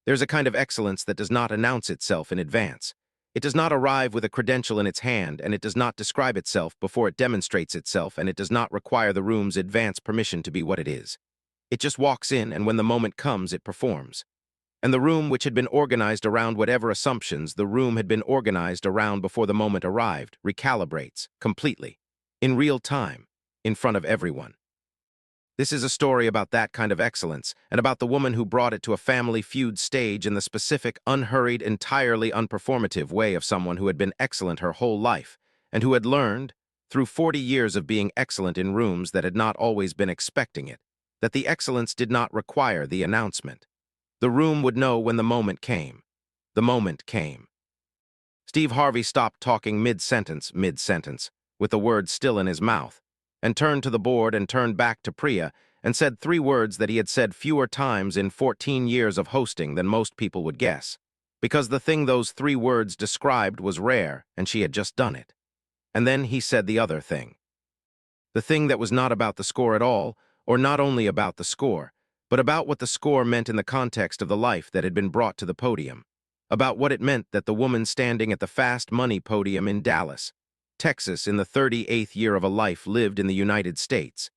There's a kind of excellence that does not announce itself in advance. It does not arrive with a credential in its hand, and it does not describe itself before it demonstrates itself, and it does not require the room's advance permission to be what it is. It just walks in, and when the moment comes, it performs. And the room, which had been organized around whatever assumptions the room had been organized around before the moment arrived, recalibrates, completely, in real time, in front of everyone. This is a story about that kind of excellence, and about the woman who brought it to a Family Feud stage in the specific, unhurried, entirely unperformative way of someone who had been excellent her whole life, and who had learned, through 40 years of being excellent in rooms that had not always been expecting it, that the excellence did not require the announcement. The room would know when the moment came. The moment came. Steve Harvey stopped talking mid-sentence, with the words still in his mouth, and turned to the board and turned back to Priya and said 3 words that he had said fewer times in 14 years of hosting than most people would guess, because the thing those 3 words described was rare and she had just done it. And then he said the other thing. The thing that was not about the score at all, or not only about the score, but about what the score meant in the context of the life that had been brought to the podium, about what it meant that the woman standing at the fast money podium in Dallas, Texas, in the 38th year of a life lived in the United States,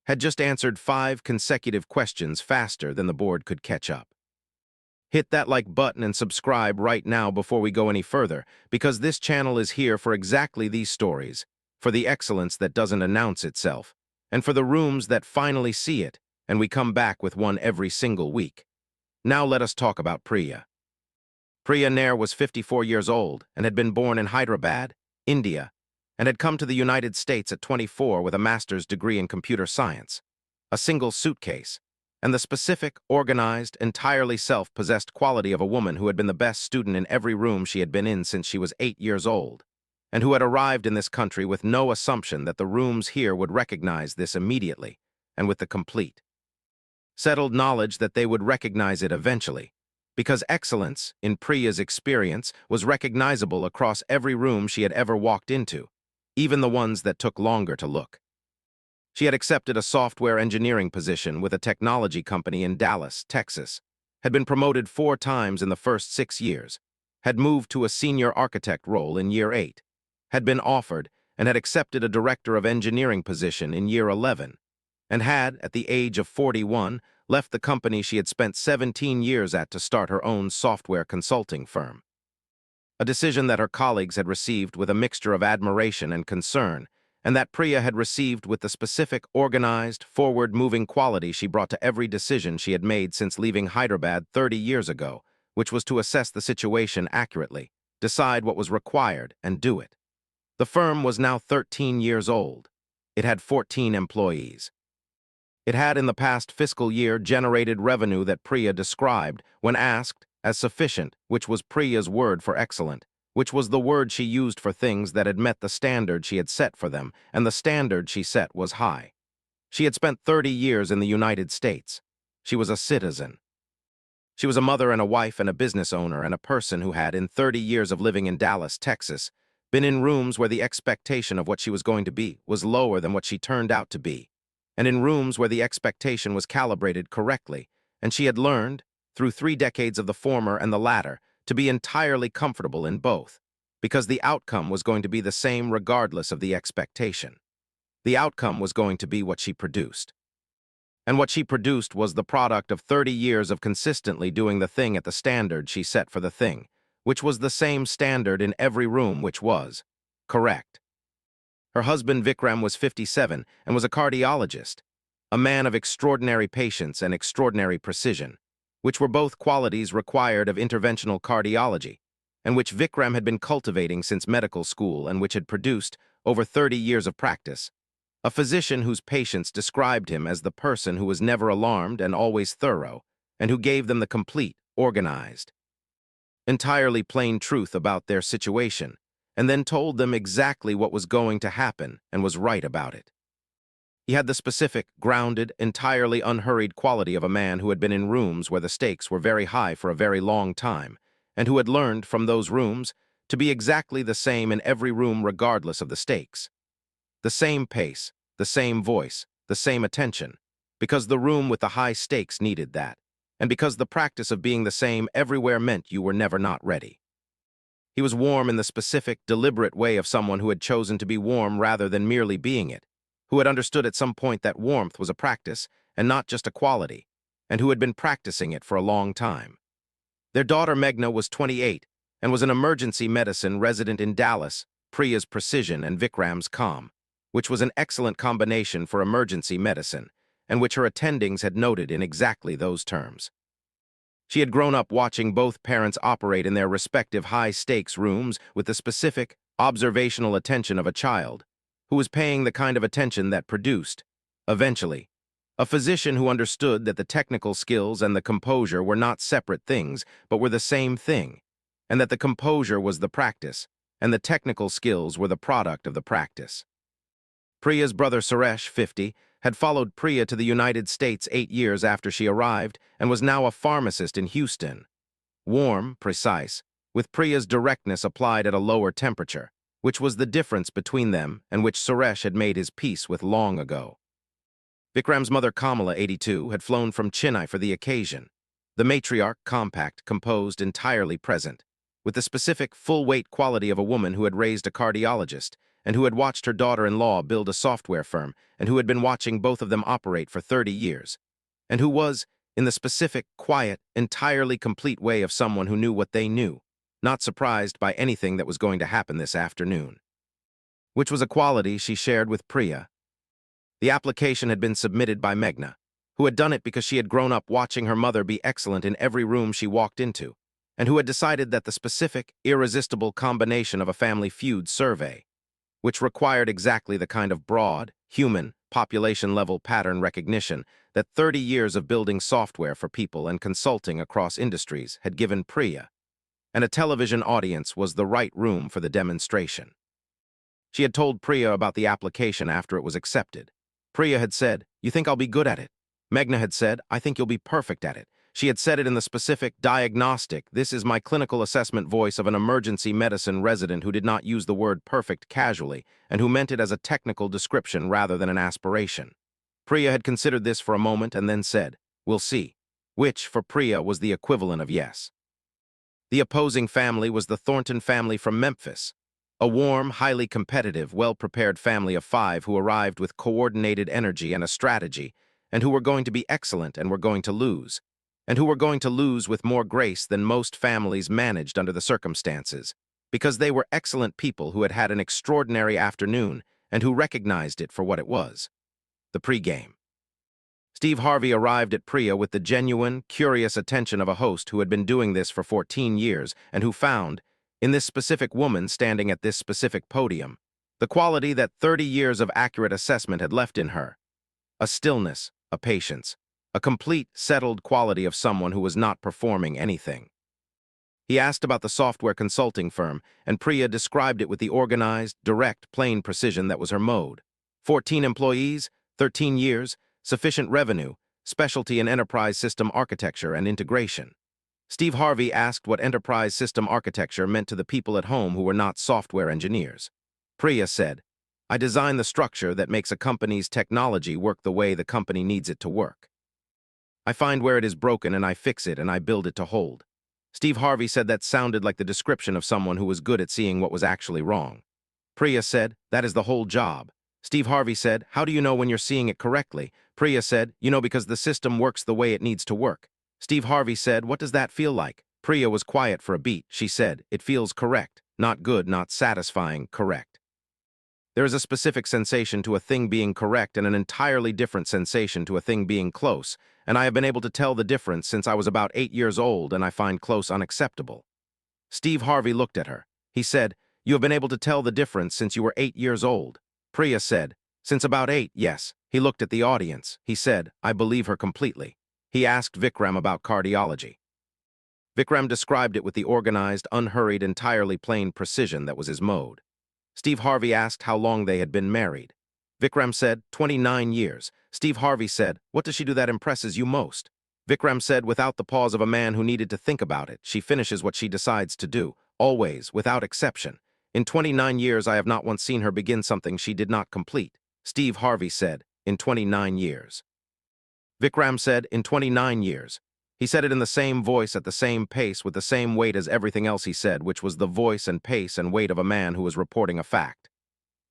had just answered 5 consecutive questions faster than the board could catch up. Hit that like button and subscribe right now before we go any further, because this channel is here for exactly these stories, for the excellence that doesn't announce itself, and for the rooms that finally see it, and we come back with one every single week. Now let us talk about Priya. Priya Nair was 54 years old and had been born in Hyderabad, India, and had come to the United States at 24 with a master's degree in computer science, a single suitcase, and the specific, organized, entirely self-possessed quality of a woman who had been the best student in every room she had been in since she was 8 years old, and who had arrived in this country with no assumption that the rooms here would recognize this immediately, and with the complete, settled knowledge that they would recognize it eventually, because excellence, in Priya's experience, was recognizable across every room she had ever walked into, even the ones that took longer to look. She had accepted a software engineering position with a technology company in Dallas, Texas, had been promoted 4 times in the first 6 years, had moved to a senior architect role in year 8, had been offered and had accepted a director of engineering position in year 11, and had, at the age of 41, left the company she had spent 17 years at to start her own software consulting firm. A decision that her colleagues had received with a mixture of admiration and concern, and that Priya had received with the specific, organized, forward-moving quality she brought to every decision she had made since leaving Hyderabad 30 years ago, which was to assess the situation accurately, decide what was required, and do it. The firm was now 13 years old. It had 14 employees. It had in the past fiscal year generated revenue that Priya described, when asked, as sufficient, which was Priya's word for excellent, which was the word she used for things that had met the standard she had set for them, and the standard she set was high. She had spent 30 years in the United States. She was a citizen. She was a mother and a wife and a business owner and a person who had, in 30 years of living in Dallas, Texas, been in rooms where the expectation of what she was going to be was lower than what she turned out to be, and in rooms where the expectation was calibrated correctly, and she had learned, through 3 decades of the former and the latter, to be entirely comfortable in both, because the outcome was going to be the same regardless of the expectation. The outcome was going to be what she produced. And what she produced was the product of 30 years of consistently doing the thing at the standard she set for the thing, which was the same standard in every room, which was correct. Her husband Vikram was 57 and was a cardiologist, a man of extraordinary patience and extraordinary precision, which were both qualities required of interventional cardiology, and which Vikram had been cultivating since medical school and which had produced, over 30 years of practice, a physician whose patients described him as the person who was never alarmed and always thorough, and who gave them the complete, organized, entirely plain truth about their situation, and then told them exactly what was going to happen and was right about it. He had the specific, grounded, entirely unhurried quality of a man who had been in rooms where the stakes were very high for a very long time, and who had learned from those rooms to be exactly the same in every room regardless of the stakes. The same pace, the same voice, the same attention, because the room with the high stakes needed that, and because the practice of being the same everywhere meant you were never not ready. He was warm in the specific, deliberate way of someone who had chosen to be warm rather than merely being it, who had understood at some point that warmth was a practice and not just a quality, and who had been practicing it for a long time. Their daughter Meghna was 28 and was an emergency medicine resident in Dallas, Priya's precision and Vikram's calm, which was an excellent combination for emergency medicine, and which her attendings had noted in exactly those terms. She had grown up watching both parents operate in their respective high-stakes rooms with the specific, observational attention of a child, who was paying the kind of attention that produced, eventually, a physician who understood that the technical skills and the composure were not separate things, but were the same thing, and that the composure was the practice, and the technical skills were the product of the practice. Priya's brother Suresh, 50, had followed Priya to the United States 8 years after she arrived and was now a pharmacist in Houston. Warm, precise, with Priya's directness applied at a lower temperature, which was the difference between them and which Suresh had made his peace with long ago. Vikram's mother Kamala, 82, had flown from Chennai for the occasion. The matriarch, compact, composed, entirely present, with the specific, full-weight quality of a woman who had raised a cardiologist, and who had watched her daughter-in-law build a software firm, and who had been watching both of them operate for 30 years, and who was, in the specific, quiet, entirely complete way of someone who knew what they knew, not surprised by anything that was going to happen this afternoon. Which was a quality she shared with Priya. The application had been submitted by Meghna, who had done it because she had grown up watching her mother be excellent in every room she walked into, and who had decided that the specific, irresistible combination of a Family Feud survey, which required exactly the kind of broad, human, population-level pattern recognition that 30 years of building software for people and consulting across industries had given Priya, and a television audience was the right room for the demonstration. She had told Priya about the application after it was accepted. Priya had said, "You think I'll be good at it?" Meghna had said, "I think you'll be perfect at it." She had said it in the specific, diagnostic, "This is my clinical assessment" voice of an emergency medicine resident who did not use the word perfect casually and who meant it as a technical description rather than an aspiration. Priya had considered this for a moment and then said, "We'll see," which, for Priya, was the equivalent of yes. The opposing family was the Thornton family from Memphis, a warm, highly competitive, well-prepared family of 5 who arrived with coordinated energy and a strategy, and who were going to be excellent and were going to lose, and who were going to lose with more grace than most families managed under the circumstances, because they were excellent people who had had an extraordinary afternoon and who recognized it for what it was. The pregame. Steve Harvey arrived at Priya with the genuine, curious attention of a host who had been doing this for 14 years and who found, in this specific woman standing at this specific podium, the quality that 30 years of accurate assessment had left in her: a stillness, a patience, a complete, settled quality of someone who was not performing anything. He asked about the software consulting firm, and Priya described it with the organized, direct, plain precision that was her mode. 14 employees, 13 years, sufficient revenue, specialty in enterprise system architecture and integration. Steve Harvey asked what enterprise system architecture meant to the people at home who were not software engineers. Priya said, "I design the structure that makes a company's technology work the way the company needs it to work. I find where it is broken and I fix it and I build it to hold." Steve Harvey said that sounded like the description of someone who was good at seeing what was actually wrong. Priya said, "That is the whole job." Steve Harvey said, "How do you know when you're seeing it correctly?" Priya said, "You know, because the system works the way it needs to work." Steve Harvey said, "What does that feel like?" Priya was quiet for a beat. She said, "It feels correct. Not good, not satisfying, correct." There is a specific sensation to a thing being correct and an entirely different sensation to a thing being close, and I have been able to tell the difference since I was about 8 years old, and I find close unacceptable. Steve Harvey looked at her. He said, "You have been able to tell the difference since you were 8 years old." Priya said, "Since about 8, yes." He looked at the audience. He said, "I believe her completely." He asked Vikram about cardiology. Vikram described it with the organized, unhurried, entirely plain precision that was his mode. Steve Harvey asked how long they had been married. Vikram said, 29 years. Steve Harvey said, "What does she do that impresses you most?" Vikram said, without the pause of a man who needed to think about it, "She finishes what she decides to do, always, without exception. In 29 years, I have not once seen her begin something she did not complete." Steve Harvey said, "In 29 years." Vikram said, "In 29 years." He said it in the same voice at the same pace with the same weight as everything else he said, which was the voice and pace and weight of a man who was reporting a fact.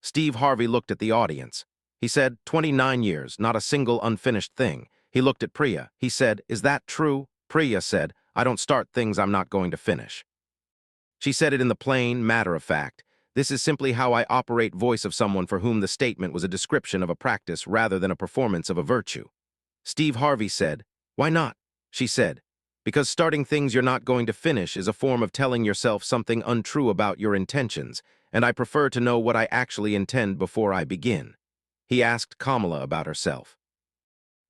Steve Harvey looked at the audience. He said, 29 years, not a single unfinished thing. He looked at Priya. He said, is that true? Priya said, I don't start things I'm not going to finish. She said it in the plain, matter-of-fact, this is simply how I operate voice of someone for whom the statement was a description of a practice rather than a performance of a virtue. Steve Harvey said, why not? She said, because starting things you're not going to finish is a form of telling yourself something untrue about your intentions, and I prefer to know what I actually intend before I begin. He asked Kamala about herself.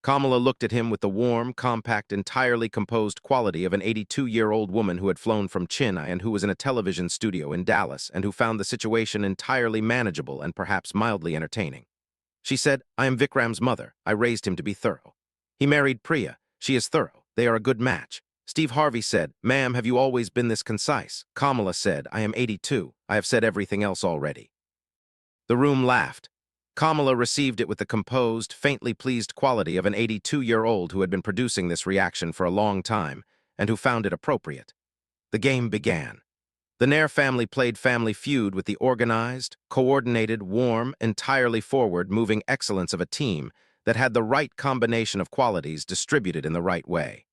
Kamala looked at him with the warm, compact, entirely composed quality of an 82-year-old woman who had flown from China and who was in a television studio in Dallas and who found the situation entirely manageable and perhaps mildly entertaining. She said, I am Vikram's mother. I raised him to be thorough. He married Priya. She is thorough. They are a good match. Steve Harvey said, ma'am, have you always been this concise? Kamala said, I am 82. I have said everything else already. The room laughed. Kamala received it with the composed, faintly pleased quality of an 82-year-old who had been producing this reaction for a long time and who found it appropriate. The game began. The Nair family played Family Feud with the organized, coordinated, warm, entirely forward-moving excellence of a team that had the right combination of qualities distributed in the right way.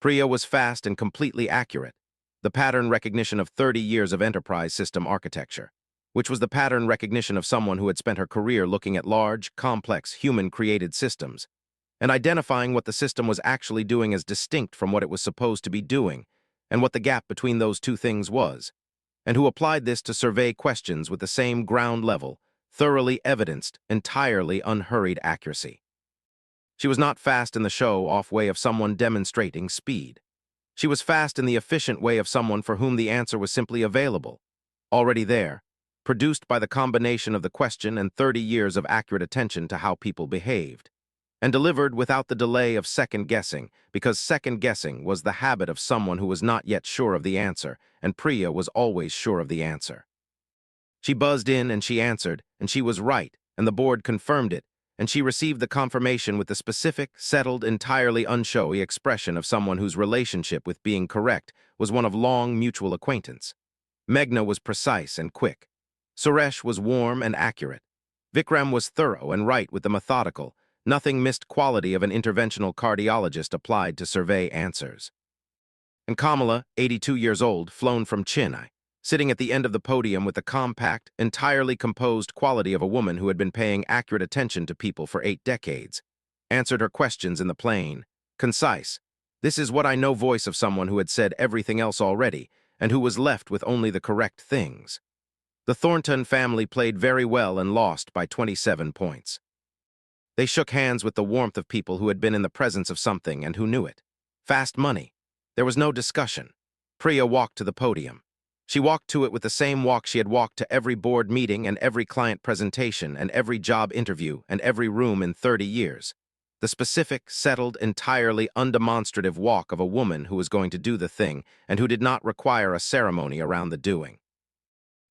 Priya was fast and completely accurate, the pattern recognition of 30 years of enterprise system architecture, which was the pattern recognition of someone who had spent her career looking at large, complex, human-created systems, and identifying what the system was actually doing as distinct from what it was supposed to be doing, and what the gap between those two things was, and who applied this to survey questions with the same ground-level, thoroughly evidenced, entirely unhurried accuracy. She was not fast in the show-off way of someone demonstrating speed. She was fast in the efficient way of someone for whom the answer was simply available, already there, produced by the combination of the question and 30 years of accurate attention to how people behaved, and delivered without the delay of second-guessing, because second-guessing was the habit of someone who was not yet sure of the answer, and Priya was always sure of the answer. She buzzed in and she answered, and she was right, and the board confirmed it, and she received the confirmation with the specific, settled, entirely unshowy expression of someone whose relationship with being correct was one of long mutual acquaintance. Meghna was precise and quick. Suresh was warm and accurate. Vikram was thorough and right with the methodical, nothing missed quality of an interventional cardiologist applied to survey answers. And Kamala, 82 years old, flown from Chennai, sitting at the end of the podium with the compact, entirely composed quality of a woman who had been paying accurate attention to people for 8 decades, answered her questions in the plain, concise, this is what I know voice of someone who had said everything else already and who was left with only the correct things. The Thornton family played very well and lost by 27 points. They shook hands with the warmth of people who had been in the presence of something and who knew it. Fast money. There was no discussion. Priya walked to the podium. She walked to it with the same walk she had walked to every board meeting and every client presentation and every job interview and every room in 30 years. The specific, settled, entirely undemonstrative walk of a woman who was going to do the thing and who did not require a ceremony around the doing.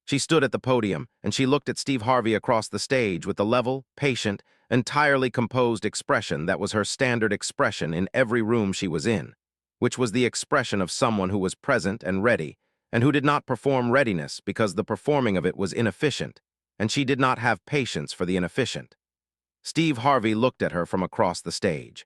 She stood at the podium, and she looked at Steve Harvey across the stage with the level, patient, entirely composed expression that was her standard expression in every room she was in, which was the expression of someone who was present and ready, and who did not perform readiness because the performing of it was inefficient, and she did not have patience for the inefficient. Steve Harvey looked at her from across the stage.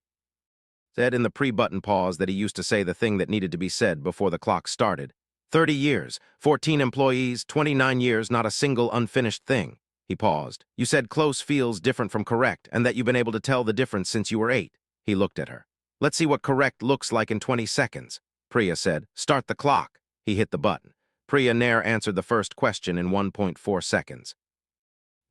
Said in the pre-button pause that he used to say the thing that needed to be said before the clock started. 30 years, 14 employees, 29 years, not a single unfinished thing. He paused. You said close feels different from correct, and that you've been able to tell the difference since you were 8. He looked at her. Let's see what correct looks like in 20 seconds. Priya said, start the clock. He hit the button. Priya Nair answered the first question in 1.4 seconds.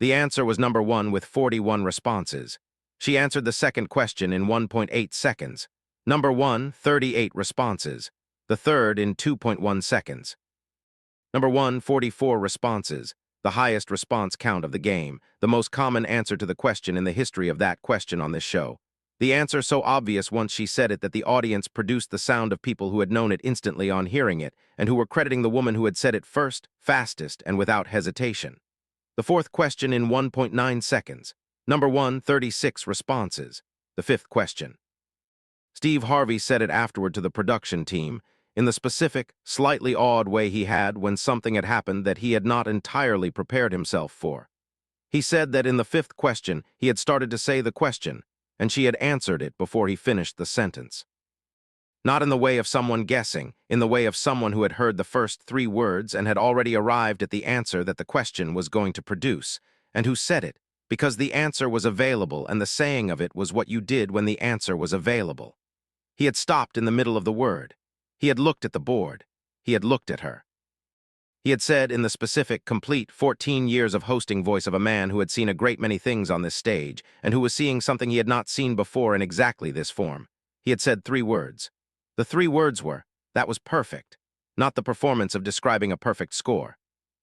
The answer was number 1 with 41 responses. She answered the second question in 1.8 seconds. Number 1, 38 responses. The third in 2.1 seconds. Number 1, 44 responses, the highest response count of the game, the most common answer to the question in the history of that question on this show. The answer so obvious once she said it that the audience produced the sound of people who had known it instantly on hearing it and who were crediting the woman who had said it first, fastest, and without hesitation. The fourth question in 1.9 seconds. Number 1, 36 responses. The fifth question. Steve Harvey said it afterward to the production team, in the specific, slightly awed way he had when something had happened that he had not entirely prepared himself for. He said that in the fifth question, he had started to say the question, and she had answered it before he finished the sentence. Not in the way of someone guessing, in the way of someone who had heard the first three words and had already arrived at the answer that the question was going to produce, and who said it, because the answer was available and the saying of it was what you did when the answer was available. He had stopped in the middle of the word. He had looked at the board. He had looked at her. He had said in the specific, complete 14 years of hosting voice of a man who had seen a great many things on this stage and who was seeing something he had not seen before in exactly this form. He had said three words. The three words were, "That was perfect," not the performance of describing a perfect score.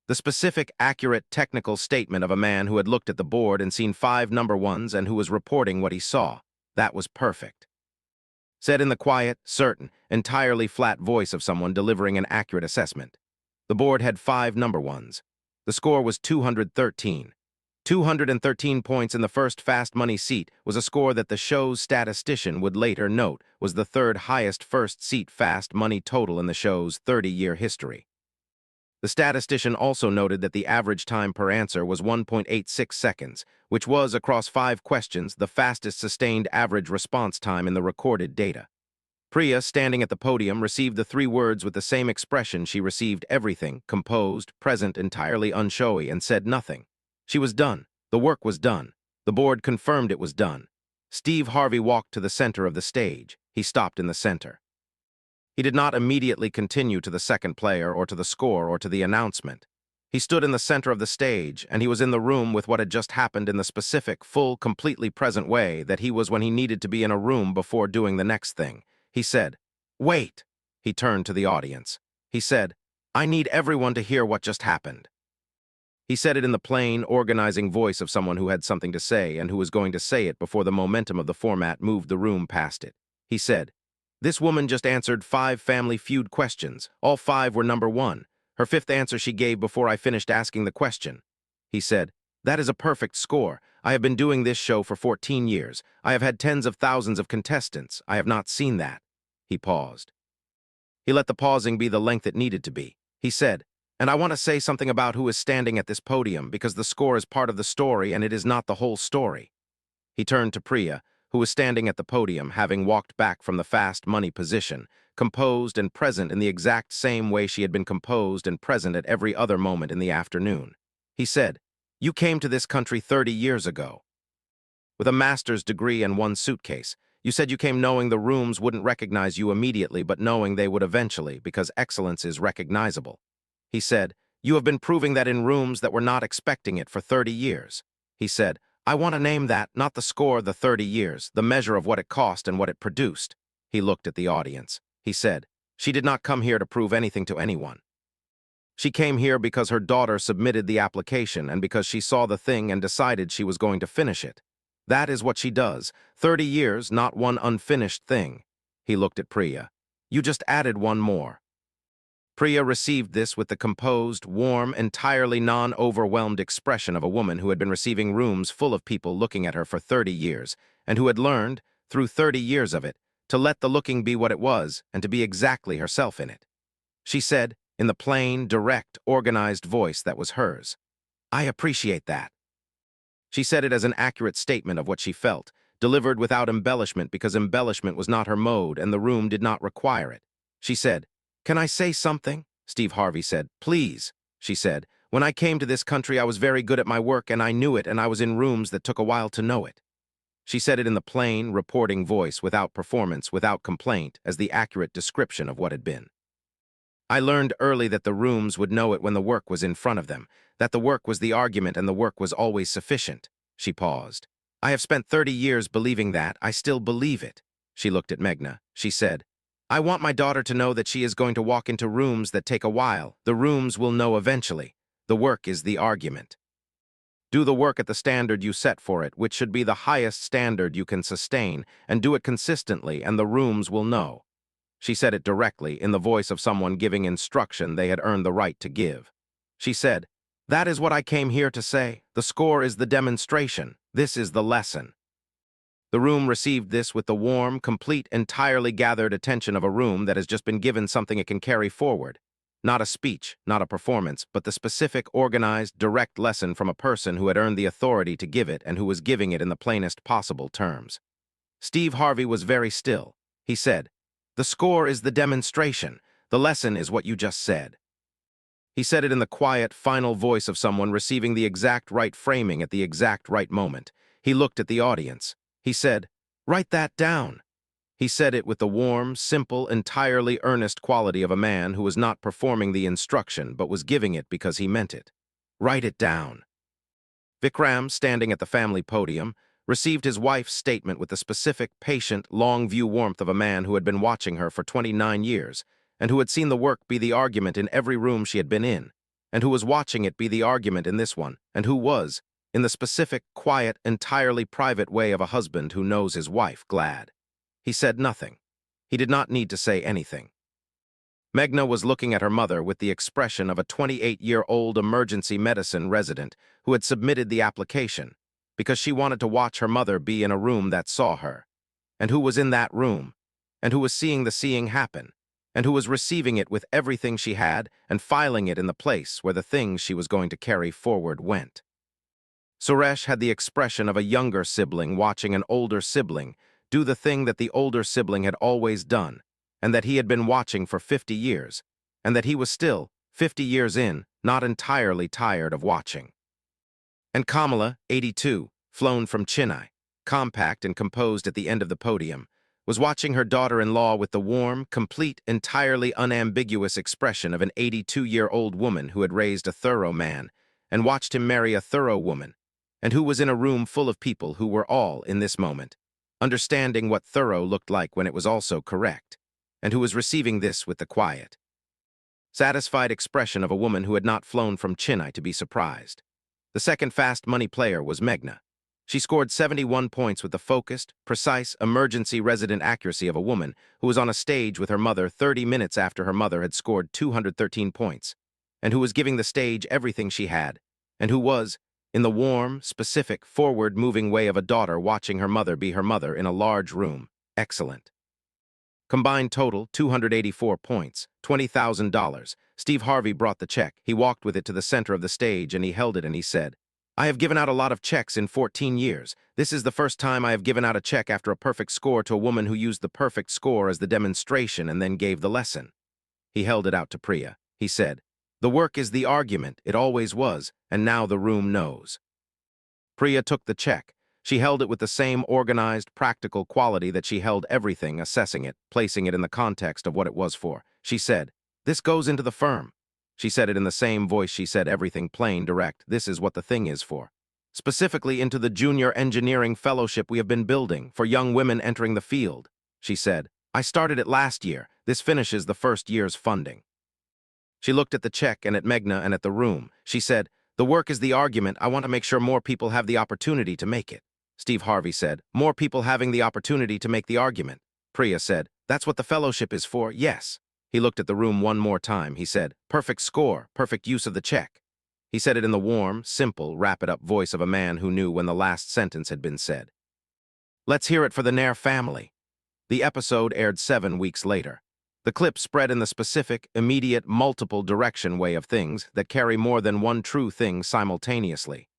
The specific, accurate, technical statement of a man who had looked at the board and seen 5 number ones and who was reporting what he saw. That was perfect. Said in the quiet, certain, entirely flat voice of someone delivering an accurate assessment. The board had 5 number ones. The score was 213. 213 points in the first fast money seat was a score that the show's statistician would later note was the third highest first seat fast money total in the show's 30-year history. The statistician also noted that the average time per answer was 1.86 seconds, which was, across 5 questions, the fastest sustained average response time in the recorded data. Priya, standing at the podium, received the 3 words with the same expression she received everything, composed, present, entirely unshowy, and said nothing. She was done. The work was done. The board confirmed it was done. Steve Harvey walked to the center of the stage. He stopped in the center. He did not immediately continue to the second player or to the score or to the announcement. He stood in the center of the stage, and he was in the room with what had just happened in the specific, full, completely present way that he was when he needed to be in a room before doing the next thing. He said, "Wait." He turned to the audience. He said, "I need everyone to hear what just happened." He said it in the plain, organizing voice of someone who had something to say and who was going to say it before the momentum of the format moved the room past it. He said, "This woman just answered 5 Family Feud questions. All 5 were number 1. Her 5th answer she gave before I finished asking the question." He said, "That is a perfect score. I have been doing this show for 14 years. I have had tens of thousands of contestants. I have not seen that." He paused. He let the pausing be the length it needed to be. He said, "And I want to say something about who is standing at this podium because the score is part of the story and it is not the whole story." He turned to Priya, who was standing at the podium, having walked back from the fast money position, composed and present in the exact same way she had been composed and present at every other moment in the afternoon. He said, "You came to this country 30 years ago. With a master's degree and 1 suitcase. You said you came knowing the rooms wouldn't recognize you immediately, but knowing they would eventually, because excellence is recognizable." He said, "You have been proving that in rooms that were not expecting it for 30 years. He said, "I want to name that, not the score, the 30 years, the measure of what it cost and what it produced." He looked at the audience. He said, "She did not come here to prove anything to anyone. She came here because her daughter submitted the application and because she saw the thing and decided she was going to finish it. That is what she does. 30 years, not one unfinished thing." He looked at Priya. "You just added one more." Priya received this with the composed, warm, entirely non-overwhelmed expression of a woman who had been receiving rooms full of people looking at her for 30 years, and who had learned, through 30 years of it, to let the looking be what it was and to be exactly herself in it. She said, in the plain, direct, organized voice that was hers, "I appreciate that." She said it as an accurate statement of what she felt, delivered without embellishment because embellishment was not her mode and the room did not require it. She said, "Can I say something?" Steve Harvey said, "Please." She said, "When I came to this country, I was very good at my work and I knew it and I was in rooms that took a while to know it." She said it in the plain, reporting voice, without performance, without complaint, as the accurate description of what had been. "I learned early that the rooms would know it when the work was in front of them, that the work was the argument and the work was always sufficient." She paused. "I have spent 30 years believing that. I still believe it." She looked at Meghna. She said, "I want my daughter to know that she is going to walk into rooms that take a while. The rooms will know eventually. The work is the argument. Do the work at the standard you set for it, which should be the highest standard you can sustain, and do it consistently, and the rooms will know." She said it directly, in the voice of someone giving instruction they had earned the right to give. She said, "That is what I came here to say. The score is the demonstration. This is the lesson." The room received this with the warm, complete, entirely gathered attention of a room that has just been given something it can carry forward. Not a speech, not a performance, but the specific, organized, direct lesson from a person who had earned the authority to give it and who was giving it in the plainest possible terms. Steve Harvey was very still. He said, "The score is the demonstration. The lesson is what you just said." He said it in the quiet, final voice of someone receiving the exact right framing at the exact right moment. He looked at the audience. He said, "Write that down." He said it with the warm, simple, entirely earnest quality of a man who was not performing the instruction but was giving it because he meant it. "Write it down." Vikram, standing at the family podium, received his wife's statement with the specific, patient, long-view warmth of a man who had been watching her for 29 years, and who had seen the work be the argument in every room she had been in, and who was watching it be the argument in this one, and who was, in the specific, quiet, entirely private way of a husband who knows his wife, glad. He said nothing. He did not need to say anything. Meghna was looking at her mother with the expression of a 28-year-old emergency medicine resident who had submitted the application because she wanted to watch her mother be in a room that saw her, and who was in that room, and who was seeing the seeing happen, and who was receiving it with everything she had and filing it in the place where the things she was going to carry forward went. Suresh had the expression of a younger sibling watching an older sibling do the thing that the older sibling had always done, and that he had been watching for 50 years, and that he was still, 50 years in, not entirely tired of watching. And Kamala, 82, flown from Chennai, compact and composed at the end of the podium, was watching her daughter-in-law with the warm, complete, entirely unambiguous expression of an 82-year-old woman who had raised a thorough man and watched him marry a thorough woman, and who was in a room full of people who were all, in this moment, understanding what thorough looked like when it was also correct, and who was receiving this with the quiet, satisfied expression of a woman who had not flown from Chennai to be surprised. The second fast money player was Meghna. She scored 71 points with the focused, precise, emergency resident accuracy of a woman who was on a stage with her mother 30 minutes after her mother had scored 213 points, and who was giving the stage everything she had, and who was, in the warm, specific, forward-moving way of a daughter watching her mother be her mother in a large room, excellent. Combined total, 284 points, $20,000. Steve Harvey brought the check. He walked with it to the center of the stage and he held it and he said, "I have given out a lot of checks in 14 years. This is the first time I have given out a check after a perfect score to a woman who used the perfect score as the demonstration and then gave the lesson." He held it out to Priya. He said, "The work is the argument, it always was, and now the room knows." Priya took the check. She held it with the same organized, practical quality that she held everything, assessing it, placing it in the context of what it was for. She said, "This goes into the firm." She said it in the same voice she said everything, plain, direct. "This is what the thing is for. Specifically into the junior engineering fellowship we have been building for young women entering the field." She said, "I started it last year. This finishes the first year's funding." She looked at the check and at Meghna and at the room. She said, "The work is the argument. I want to make sure more people have the opportunity to make it." Steve Harvey said, "More people having the opportunity to make the argument." Priya said, "That's what the fellowship is for, yes." He looked at the room one more time. He said, "Perfect score, perfect use of the check." He said it in the warm, simple, wrap-it-up voice of a man who knew when the last sentence had been said. Let's hear it for the Nair family. The episode aired 7 weeks later. The clip spread in the specific, immediate, multiple direction way of things that carry more than one true thing simultaneously.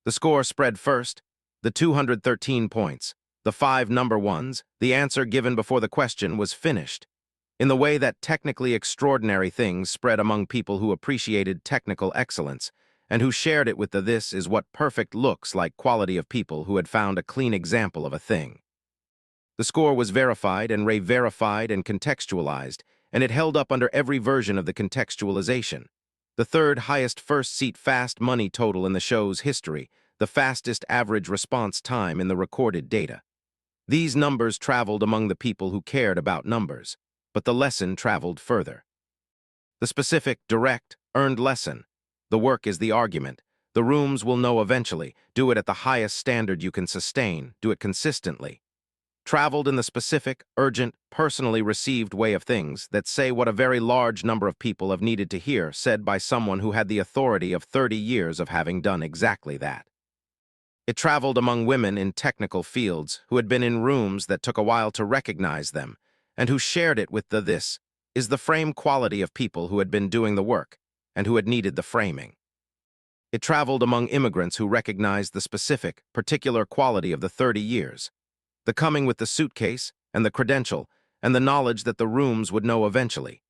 The score spread first, the 213 points, the 5 number ones, the answer given before the question was finished, in the way that technically extraordinary things spread among people who appreciated technical excellence, and who shared it with the "this is what perfect looks like" quality of people who had found a clean example of a thing. The score was verified and re-verified and contextualized, and it held up under every version of the contextualization. The third highest first-seat fast money total in the show's history, the fastest average response time in the recorded data. These numbers traveled among the people who cared about numbers, but the lesson traveled further. The specific, direct, earned lesson. The work is the argument. The rooms will know eventually. Do it at the highest standard you can sustain. Do it consistently. Traveled in the specific, urgent, personally received way of things that say what a very large number of people have needed to hear, said by someone who had the authority of 30 years of having done exactly that. It traveled among women in technical fields who had been in rooms that took a while to recognize them, and who shared it with the this is the frame quality of people who had been doing the work and who had needed the framing. It traveled among immigrants who recognized the specific, particular quality of the 30 years, the coming with the suitcase and the credential and the knowledge that the rooms would know eventually,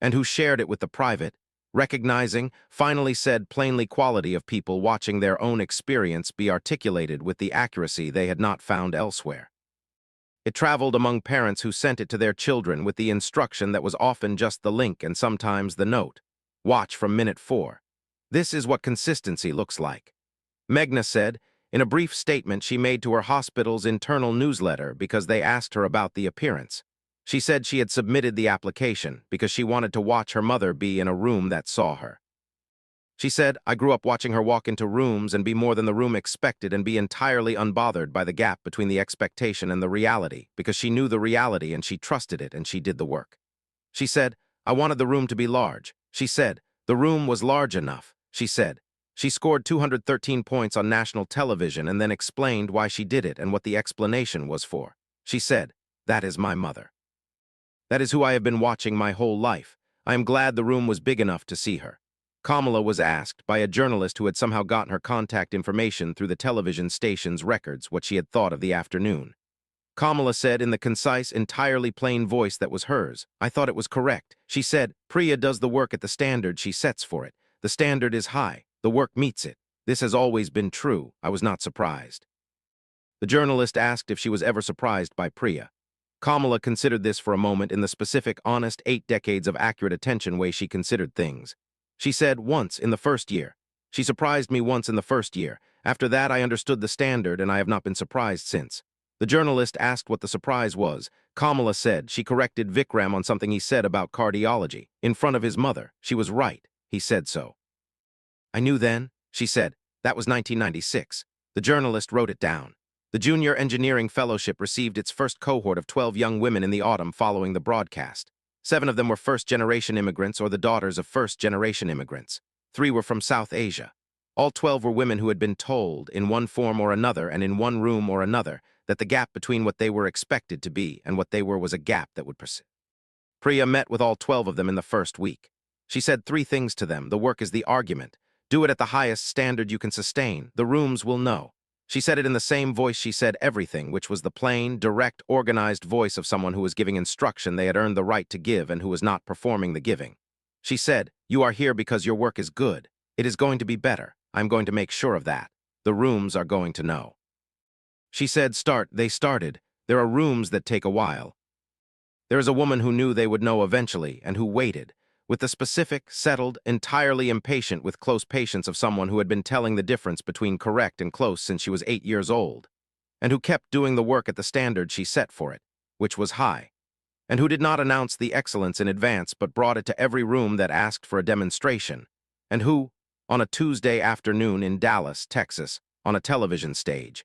and who shared it with the private, recognizing, finally said plainly quality of people watching their own experience be articulated with the accuracy they had not found elsewhere. It traveled among parents who sent it to their children with the instruction that was often just the link and sometimes the note. Watch from minute 4. This is what consistency looks like. Meghna said, in a brief statement she made to her hospital's internal newsletter because they asked her about the appearance. She said she had submitted the application because she wanted to watch her mother be in a room that saw her. She said, I grew up watching her walk into rooms and be more than the room expected and be entirely unbothered by the gap between the expectation and the reality because she knew the reality and she trusted it and she did the work. She said, I wanted the room to be large. She said, the room was large enough. She said, she scored 213 points on national television and then explained why she did it and what the explanation was for. She said, that is my mother. That is who I have been watching my whole life. I am glad the room was big enough to see her. Kamala was asked by a journalist who had somehow gotten her contact information through the television station's records what she had thought of the afternoon. Kamala said in the concise, entirely plain voice that was hers, I thought it was correct. She said, Priya does the work at the standard she sets for it. The standard is high. The work meets it. This has always been true. I was not surprised. The journalist asked if she was ever surprised by Priya. Kamala considered this for a moment in the specific, honest, 8 decades of accurate attention way she considered things. She said, once in the first year. She surprised me once in the first year. After that, I understood the standard, and I have not been surprised since. The journalist asked what the surprise was. Kamala said she corrected Vikram on something he said about cardiology. In front of his mother. She was right. He said so. I knew then, she said. That was 1996. The journalist wrote it down. The Junior Engineering Fellowship received its first cohort of 12 young women in the autumn following the broadcast. 7 of them were first-generation immigrants or the daughters of first-generation immigrants. 3 were from South Asia. All 12 were women who had been told, in one form or another and in one room or another, that the gap between what they were expected to be and what they were was a gap that would persist. Priya met with all 12 of them in the first week. She said 3 things to them. The work is the argument. Do it at the highest standard you can sustain. The rooms will know. She said it in the same voice she said everything, which was the plain, direct, organized voice of someone who was giving instruction they had earned the right to give and who was not performing the giving. She said, you are here because your work is good. It is going to be better. I'm going to make sure of that. The rooms are going to know. She said, start. They started. There are rooms that take a while. There is a woman who knew they would know eventually and who waited, with the specific, settled, entirely impatient with close patience of someone who had been telling the difference between correct and close since she was 8 years old, and who kept doing the work at the standard she set for it, which was high, and who did not announce the excellence in advance but brought it to every room that asked for a demonstration, and who, on a Tuesday afternoon in Dallas, Texas, on a television stage,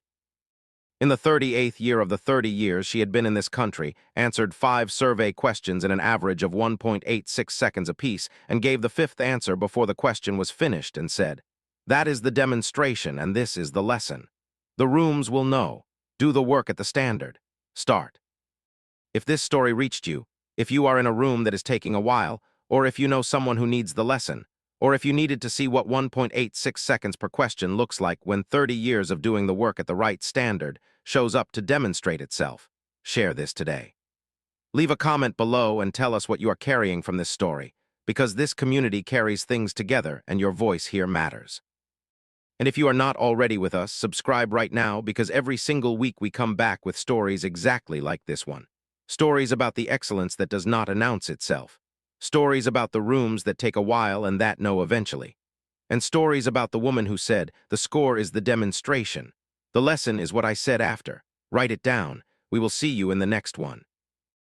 in the 38th year of the 30 years she had been in this country, answered 5 survey questions in an average of 1.86 seconds apiece and gave the 5th answer before the question was finished and said, that is the demonstration and this is the lesson. The rooms will know. Do the work at the standard. Start. If this story reached you, if you are in a room that is taking a while, or if you know someone who needs the lesson, or if you needed to see what 1.86 seconds per question looks like when 30 years of doing the work at the right standard shows up to demonstrate itself, share this today. Leave a comment below and tell us what you are carrying from this story, because this community carries things together and your voice here matters. And if you are not already with us, subscribe right now because every single week we come back with stories exactly like this one. Stories about the excellence that does not announce itself. Stories about the rooms that take a while and that know eventually. And stories about the woman who said, the score is the demonstration. The lesson is what I said after. Write it down. We will see you in the next one.